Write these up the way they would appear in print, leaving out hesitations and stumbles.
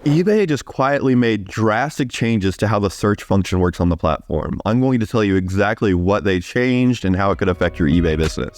eBay just quietly made drastic changes to how the search function works on the platform. I'm going to tell you exactly what they changed and how it could affect your eBay business.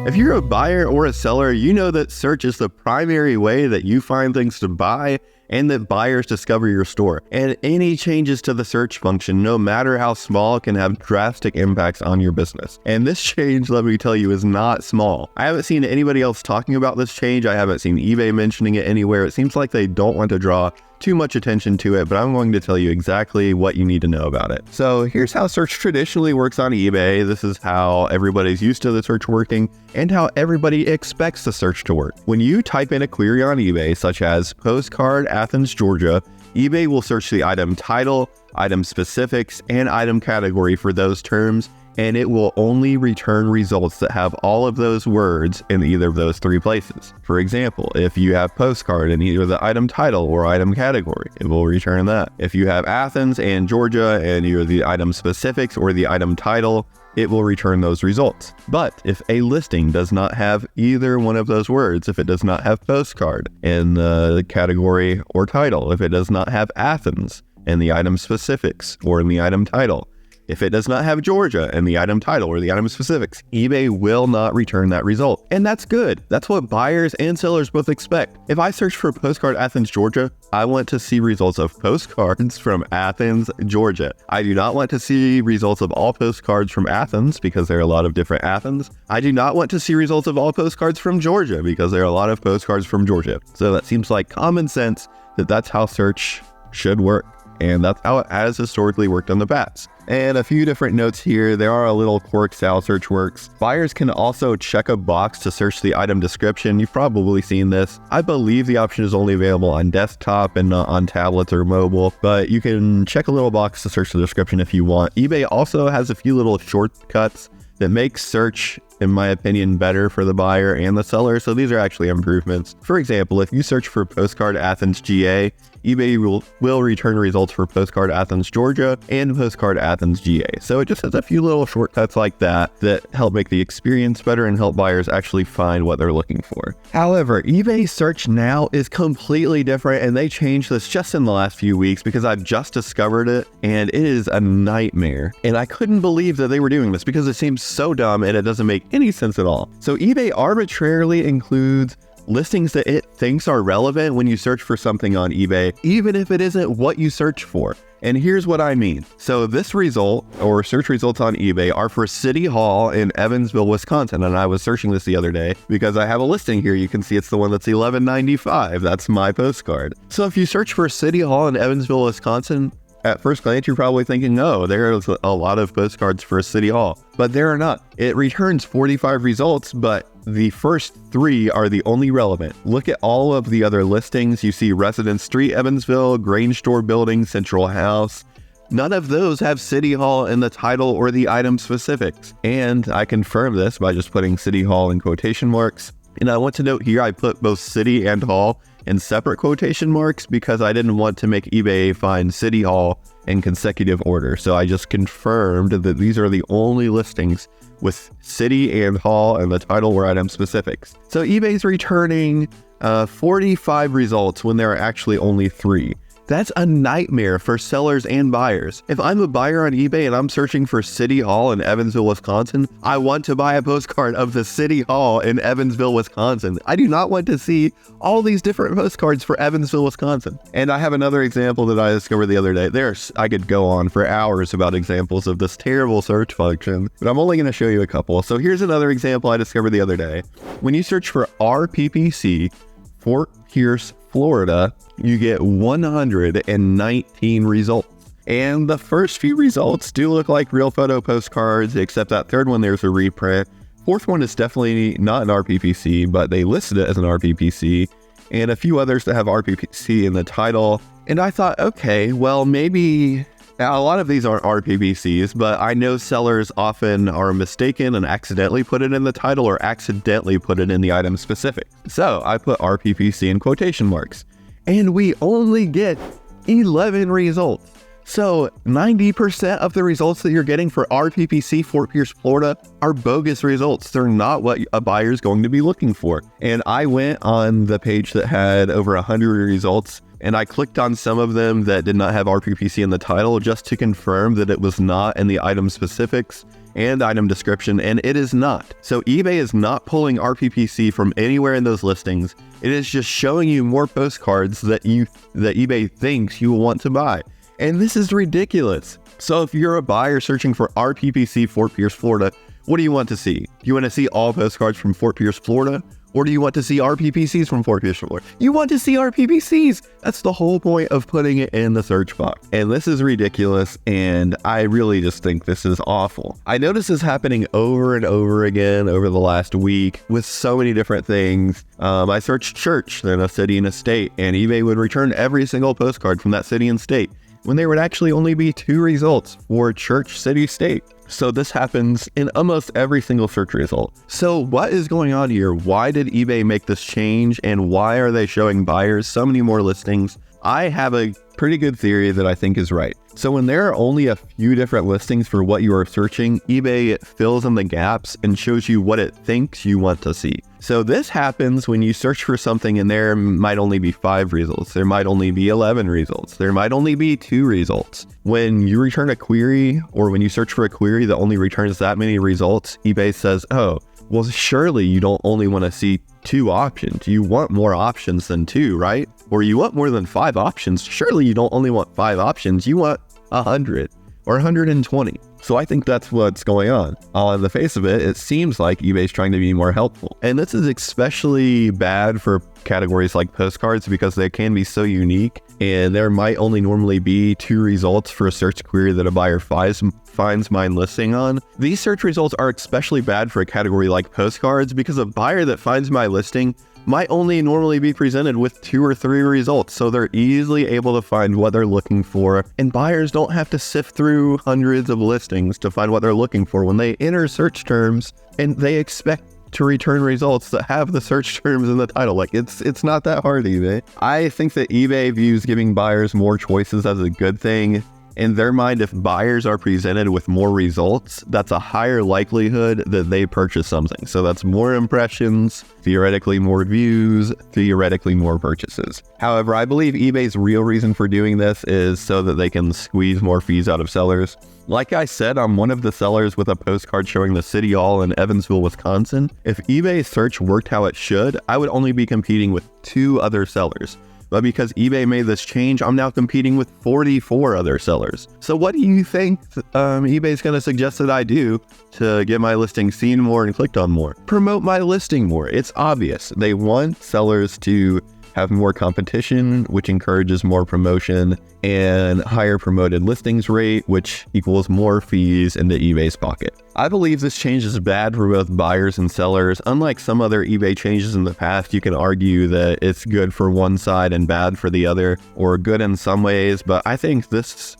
If you're a buyer or a seller, you know that search is the primary way that you find things to buy and that buyers discover your store. And any changes to the search function, no matter how small, can have drastic impacts on your business. And this change, let me tell you, is not small. I haven't seen anybody else talking about this change. I haven't seen eBay mentioning it anywhere. It seems like they don't want to draw too much attention to it, but I'm going to tell you exactly what you need to know about it. So here's how search traditionally works on eBay. This is how everybody's used to the search working and how everybody expects the search to work. When you type in a query on eBay, such as postcard Athens, Georgia, eBay will search the item title, item specifics, and item category for those terms, and it will only return results that have all of those words in either of those three places. For example, if you have postcard in either the item title or item category, it will return that. If you have Athens and Georgia in either the item specifics or the item title, it will return those results. But if a listing does not have either one of those words, if it does not have postcard in the category or title, if it does not have Athens in the item specifics or in the item title, if it does not have Georgia in the item title or the item specifics, eBay will not return that result. And that's good. That's what buyers and sellers both expect. If I search for postcard Athens, Georgia, I want to see results of postcards from Athens, Georgia. I do not want to see results of all postcards from Athens because there are a lot of different Athens. I do not want to see results of all postcards from Georgia because there are a lot of postcards from Georgia. So that seems like common sense that that's how search should work. And that's how it has historically worked on the past. And a few different notes here. There are a little quirks how search works. Buyers can also check a box to search the item description. You've probably seen this. I believe the option is only available on desktop and not on tablets or mobile, but you can check a little box to search the description if you want. eBay also has a few little shortcuts that make search, in my opinion, better for the buyer and the seller. So these are actually improvements. For example, if you search for postcard Athens, GA, eBay will return results for postcard Athens, Georgia and postcard Athens, GA. So it just has a few little shortcuts like that help make the experience better and help buyers actually find what they're looking for. However, eBay search now is completely different, and they changed this just in the last few weeks because I've just discovered it and it is a nightmare. And I couldn't believe that they were doing this because it seems so dumb and it doesn't make any sense at all. So eBay arbitrarily includes listings that it thinks are relevant when you search for something on eBay, even if it isn't what you search for. And here's what I mean. So this result or search results on eBay are for City Hall in Evansville, Wisconsin. And I was searching this the other day because I have a listing here. You can see it's the one that's $11.95. That's my postcard. So if you search for City Hall in Evansville, Wisconsin, at first glance, you're probably thinking, oh, there's a lot of postcards for City Hall, but there are not. It returns 45 results, but the first 3 are the only relevant. Look at all of the other listings. You see Residence Street, Evansville, Grain Store Building, Central House. None of those have City Hall in the title or the item specifics. And I confirm this by just putting City Hall in quotation marks. And I want to note here, I put both city and hall in separate quotation marks because I didn't want to make eBay find City Hall in consecutive order. So I just confirmed that these are the only listings with city and hall and the title or item specifics. So eBay's returning 45 results when there are actually only 3. That's a nightmare for sellers and buyers. If I'm a buyer on eBay and I'm searching for City Hall in Evansville, Wisconsin, I want to buy a postcard of the City Hall in Evansville, Wisconsin. I do not want to see all these different postcards for Evansville, Wisconsin. And I have another example that I discovered the other day. I could go on for hours about examples of this terrible search function, but I'm only going to show you a couple. So here's another example I discovered the other day. When you search for RPPC, Fort Pierce, Florida, you get 119 results. And the first few results do look like real photo postcards, except that third one there's a reprint. Fourth one is definitely not an RPPC, but they listed it as an RPPC, and a few others that have RPPC in the title. And I thought, okay, well, maybe a lot of these aren't RPPCs, but I know sellers often are mistaken and accidentally put it in the title or accidentally put it in the item specific. So I put RPPC in quotation marks, and we only get 11 results. So 90% of the results that you're getting for RPPC Fort Pierce, Florida are bogus results. They're not what a buyer is going to be looking for. And I went on the page that had over 100 results, and I clicked on some of them that did not have RPPC in the title just to confirm that it was not in the item specifics and item description, and it is not. So eBay is not pulling RPPC from anywhere in those listings. It is just showing you more postcards that eBay thinks you will want to buy. And this is ridiculous. So if you're a buyer searching for RPPC Fort Pierce, Florida, what do you want to see? Do you want to see all postcards from Fort Pierce, Florida? Or do you want to see RPPCs from Fort Pierce, Florida? You want to see RPPCs. That's the whole point of putting it in the search box. And this is ridiculous, and I really just think this is awful. I notice this happening over and over again over the last week with so many different things. I searched church, then a city and a state, and eBay would return every single postcard from that city and state, when there would actually only be 2 results for church, city, state. So this happens in almost every single search result. So what is going on here? Why did eBay make this change, and why are they showing buyers so many more listings? I have a pretty good theory that I think is right. So when there are only a few different listings for what you are searching, eBay fills in the gaps and shows you what it thinks you want to see. So this happens when you search for something and there might only be 5 results. There might only be 11 results. There might only be 2 results. When you return a query, or when you search for a query that only returns that many results, eBay says, oh, well, surely you don't only want to see 2 options. You want more options than 2, right? Or you want more than 5 options. Surely you don't only want 5 options. You want 100 or 120. So I think that's what's going on. On the face of it, it seems like eBay's trying to be more helpful. And this is especially bad for categories like postcards because they can be so unique, and there might only normally be 2 results for a search query that a buyer finds my listing on. These search results are especially bad for a category like postcards because a buyer that finds my listing might only normally be presented with 2 or 3 results, so they're easily able to find what they're looking for, and buyers don't have to sift through hundreds of listings to find what they're looking for when they enter search terms, and they expect to return results that have the search terms in the title. Like, it's not that hard, eBay. I think that eBay views giving buyers more choices as a good thing. In their mind, if buyers are presented with more results, that's a higher likelihood that they purchase something. So that's more impressions, theoretically more views, theoretically more purchases. However, I believe eBay's real reason for doing this is so that they can squeeze more fees out of sellers. Like I said, I'm one of the sellers with a postcard showing the City Hall in Evansville, Wisconsin. If eBay search worked how it should, I would only be competing with 2 other sellers. But because eBay made this change, I'm now competing with 44 other sellers. So what do you think eBay's going to suggest that I do to get my listing seen more and clicked on more? Promote my listing more. It's obvious. They want sellers to have more competition, which encourages more promotion, and higher promoted listings rate, which equals more fees into eBay's pocket. I believe this change is bad for both buyers and sellers. Unlike some other eBay changes in the past, you can argue that it's good for one side and bad for the other, or good in some ways, but I think this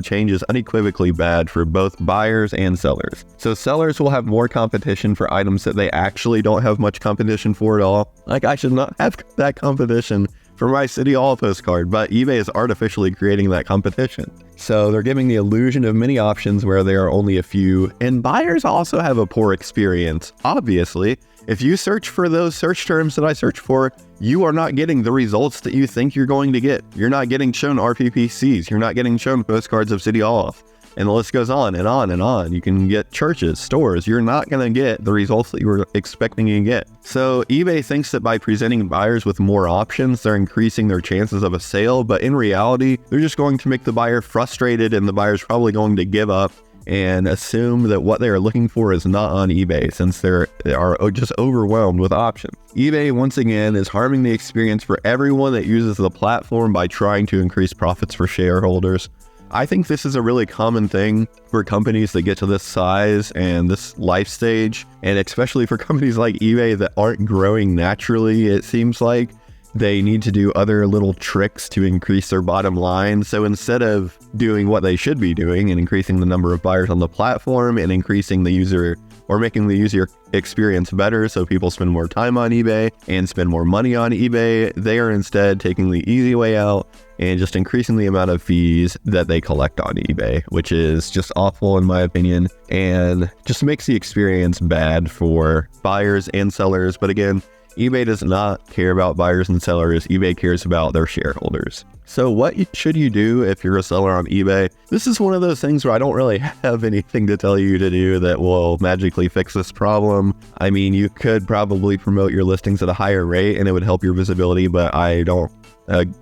change is unequivocally bad for both buyers and sellers. So sellers will have more competition for items that they actually don't have much competition for at all. Like, I should not have that competition for my City Hall postcard, but eBay is artificially creating that competition. So they're giving the illusion of many options where there are only a few, and buyers also have a poor experience. Obviously, if you search for those search terms that I search for, you are not getting the results that you think you're going to get. You're not getting shown RPPCs. You're not getting shown postcards of City Hall. And the list goes on and on and on. You can get churches, stores. You're not going to get the results that you were expecting to get. So eBay thinks that by presenting buyers with more options, they're increasing their chances of a sale. But in reality, they're just going to make the buyer frustrated, and the buyer's probably going to give up and assume that what they are looking for is not on eBay, since they are just overwhelmed with options. eBay, once again, is harming the experience for everyone that uses the platform by trying to increase profits for shareholders. I think this is a really common thing for companies that get to this size and this life stage, and especially for companies like eBay that aren't growing naturally. It seems like they need to do other little tricks to increase their bottom line. So instead of doing what they should be doing and increasing the number of buyers on the platform and increasing the user or making the user experience better so people spend more time on eBay and spend more money on eBay, they are instead taking the easy way out and just increasing the amount of fees that they collect on eBay, which is just awful in my opinion, and just makes the experience bad for buyers and sellers. But again, eBay does not care about buyers and sellers. eBay cares about their shareholders. So what should you do if you're a seller on eBay? This is one of those things where I don't really have anything to tell you to do that will magically fix this problem. I mean, you could probably promote your listings at a higher rate and it would help your visibility, but I don't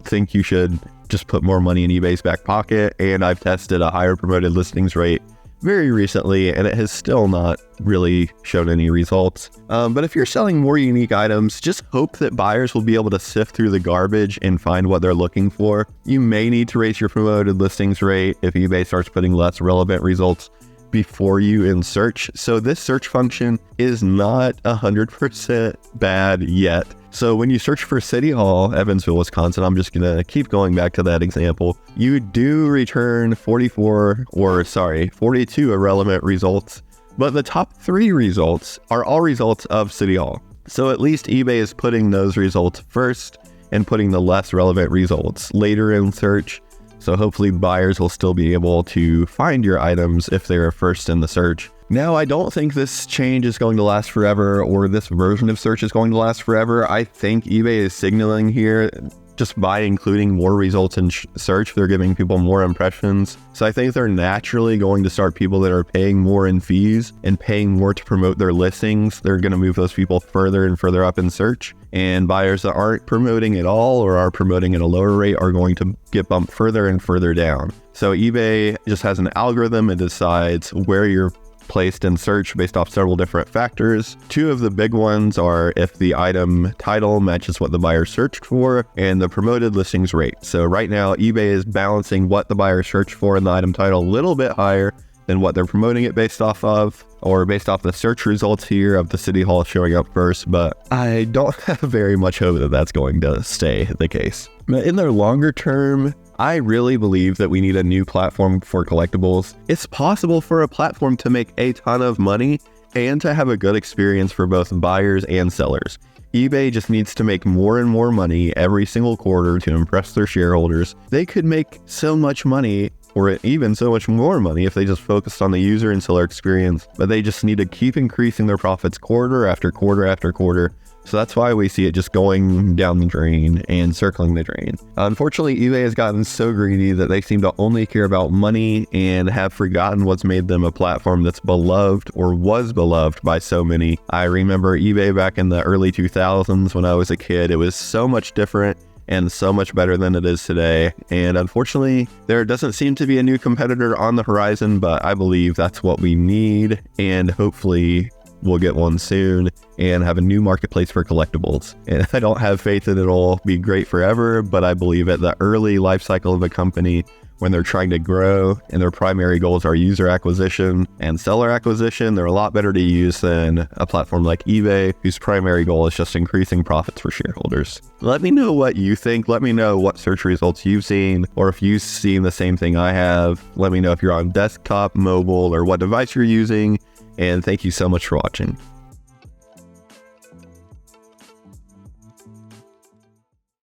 think you should just put more money in eBay's back pocket. And I've tested a higher promoted listings rate very recently, and it has still not really shown any results. But if you're selling more unique items, just hope that buyers will be able to sift through the garbage and find what they're looking for. You may need to raise your promoted listings rate if eBay starts putting less relevant results before you in search. So this search function is not 100% bad yet. So when you search for City Hall, Evansville, Wisconsin, I'm just going to keep going back to that example. You do return 42 irrelevant results, but the top 3 results are all results of City Hall. So at least eBay is putting those results first and putting the less relevant results later in search. So hopefully buyers will still be able to find your items if they are first in the search. Now, I don't think this change is going to last forever, or this version of search is going to last forever. I think eBay is signaling here just by including more results in search, they're giving people more impressions. So I think they're naturally going to start people that are paying more in fees and paying more to promote their listings. They're going to move those people further and further up in search. And buyers that aren't promoting at all or are promoting at a lower rate are going to get bumped further and further down. So eBay just has an algorithm and decides where you're placed in search based off several different factors. 2 of the big ones are if the item title matches what the buyer searched for and the promoted listings rate. So right now, eBay is balancing what the buyer searched for in the item title a little bit higher than what they're promoting it based off of, or based off the search results here of the City Hall showing up first. But I don't have very much hope that that's going to stay the case. But in their longer term, I really believe that we need a new platform for collectibles. It's possible for a platform to make a ton of money and to have a good experience for both buyers and sellers. eBay just needs to make more and more money every single quarter to impress their shareholders. They could make so much money, or even so much more money, if they just focused on the user and seller experience, but they just need to keep increasing their profits quarter after quarter after quarter. So that's why we see it just going down the drain and circling the drain. Unfortunately, eBay has gotten so greedy that they seem to only care about money and have forgotten what's made them a platform that's beloved or was beloved by so many. I remember eBay back in the early 2000s when I was a kid. It was so much different and so much better than it is today. And unfortunately, there doesn't seem to be a new competitor on the horizon, but I believe that's what we need. And hopefully we'll get one soon and have a new marketplace for collectibles. And I don't have faith that it'll be great forever, but I believe at the early life cycle of a company, when they're trying to grow and their primary goals are user acquisition and seller acquisition, they're a lot better to use than a platform like eBay, whose primary goal is just increasing profits for shareholders. Let me know what you think. Let me know what search results you've seen, or if you've seen the same thing I have. Let me know if you're on desktop, mobile, or what device you're using. And thank you so much for watching.